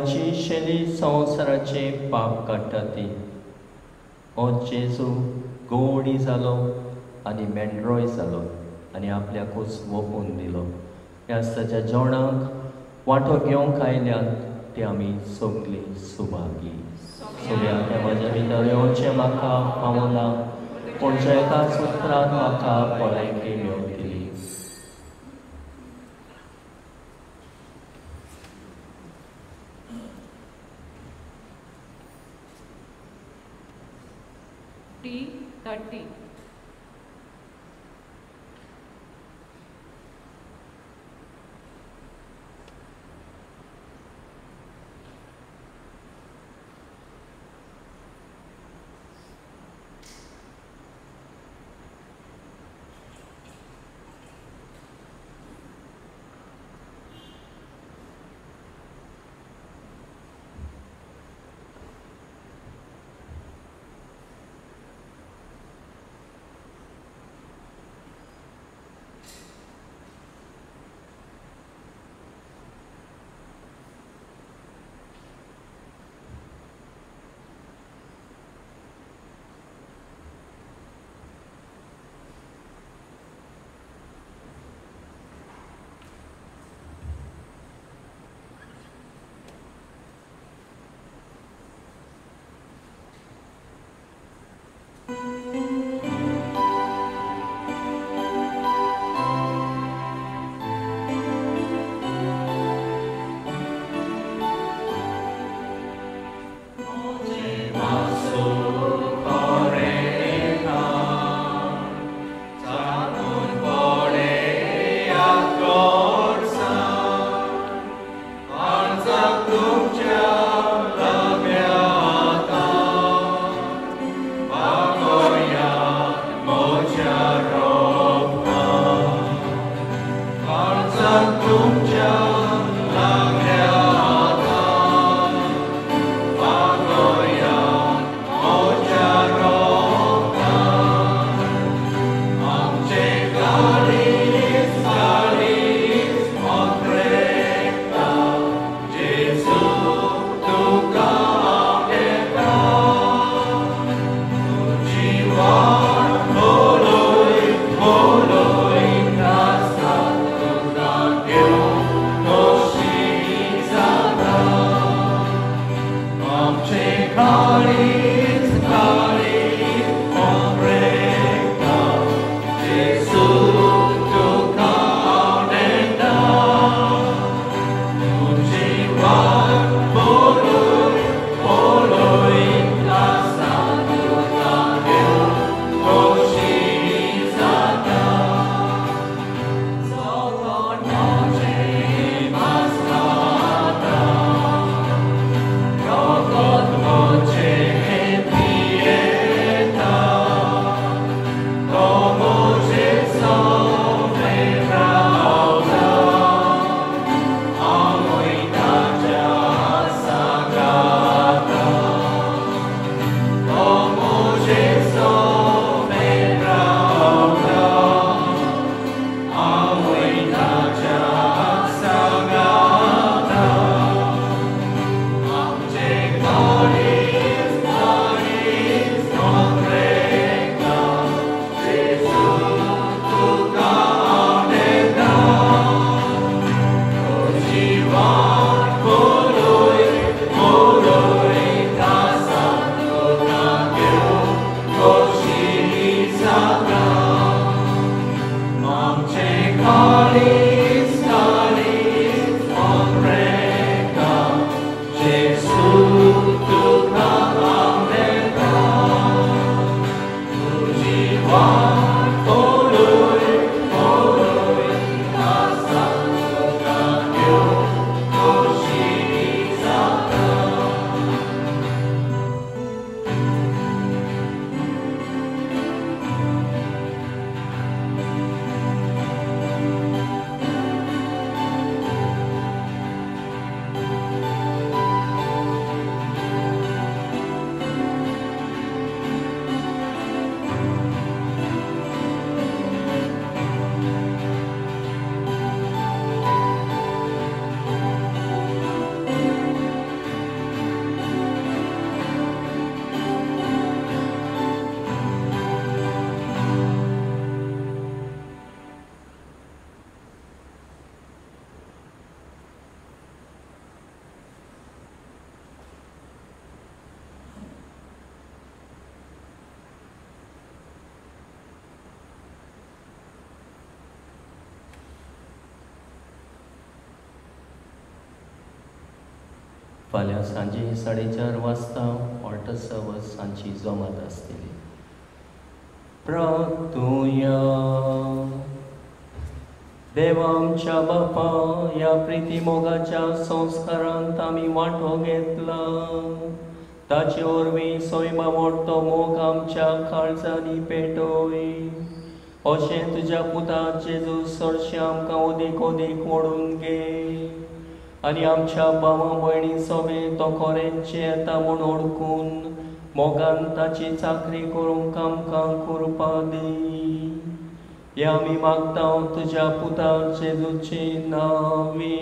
देवाची शेली संवसाराचे पाप काडटा ती. हो जेजू गोडी जालो आनी मेंढरोय जालो आनी आपल्याकूच वोपून दिलो. ह्या ताच्या जेवणाक वांटो घेवंक आयल्यात ते आमी सगळी सुभागी. सगळ्या त्या म्हज्या भितर येवचें म्हाका पावना, पूण जे एकाच उतरान म्हाका भलायकी मेळटली. T30. फाल्यां सांजे 4:30 वाजता ऑल्टर सर्वस सांची जमात आसतली. प्रार्थुया. देवा आमच्या बापा, ह्या प्रिती मोगाच्या संस्कारांत आमी वांटो घेतला. ताचे वरवीं सोयमा मोडतो मोग आमच्या काळजांनी पेटोय. अशें तुज्या पुता जेजू चडशें आमकां ओदीक ओदीक ओडून घे. आनी आमच्या भावां भयणी सोबे तो खरेंचे येता म्हूण ओळखून मोगान ताची चाकरी करूंक आमकां करपा दी. हें आमी मागता तुज्या पुता जेजूचे नांवी.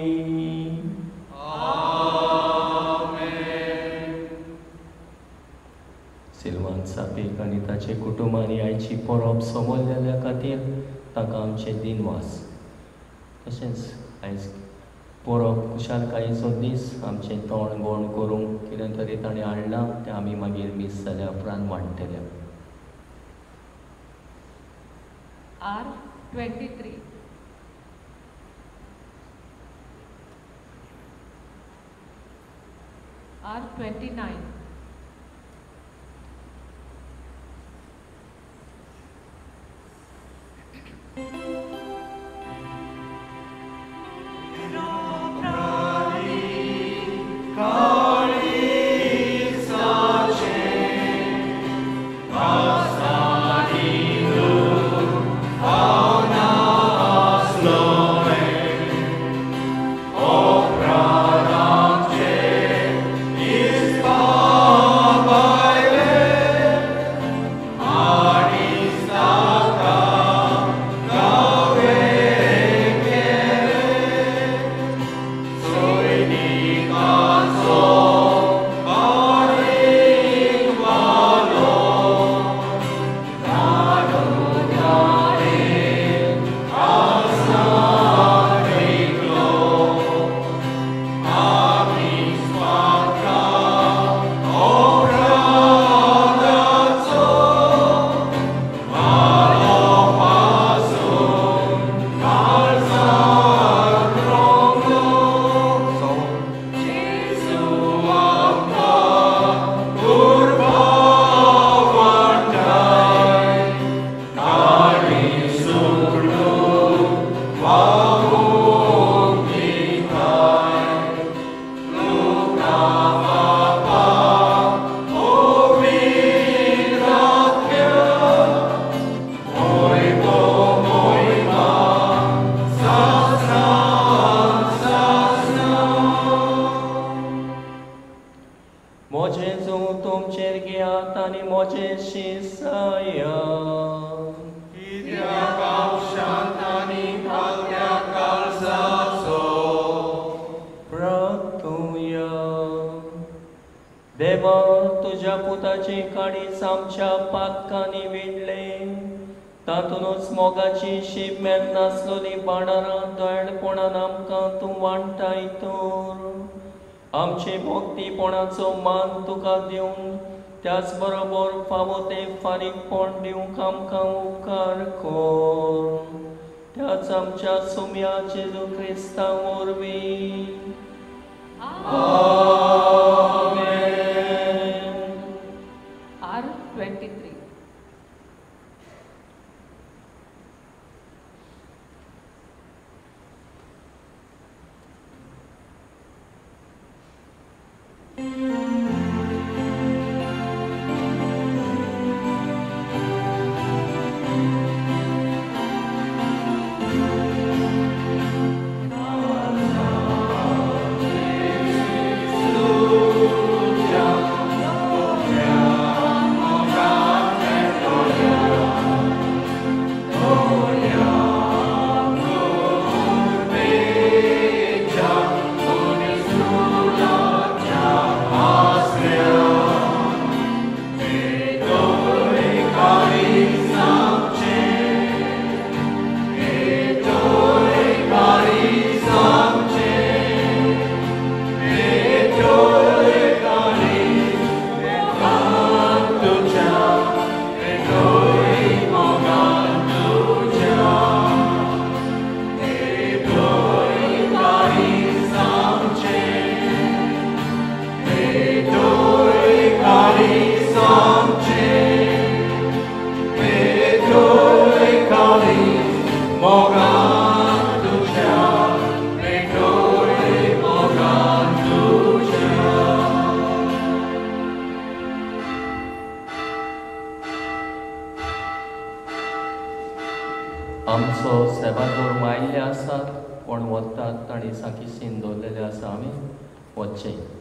सिल्वान सापेक आनी ताचे कुटुंबांनी आयची परब समजलेल्या खातीर ताका आमचे दिनवास. तशेंच आयज परब कुशालकायेचो दीस आमचें तोंड गोण करूंक कितें तरी ताणें हाडलां तें आमी मागीर मीस जाल्या उपरांत वांटतले. R23. R29. देवा तुझ्या पुताचे काडीस आमच्या पातकांनी विणले, तातूनच मोगाची शीप मेल नासलोली बाणारां दयाळपणान आमकां तूं वांटाय तर आमचे भक्तीपणाचो मान तुका दिवन त्याच बरोबर फावो ते फारीकपण दिवंक आमकां उपकार कर. त्याच आमच्या सुम्या जेजू क्रिस्ता वरवीं. आमेन. R23. Lord. आमचो सेवादोर आयिल्ले आसात कोण वतात तांणी साकिशीन दवरलेले आसा आमी वचचें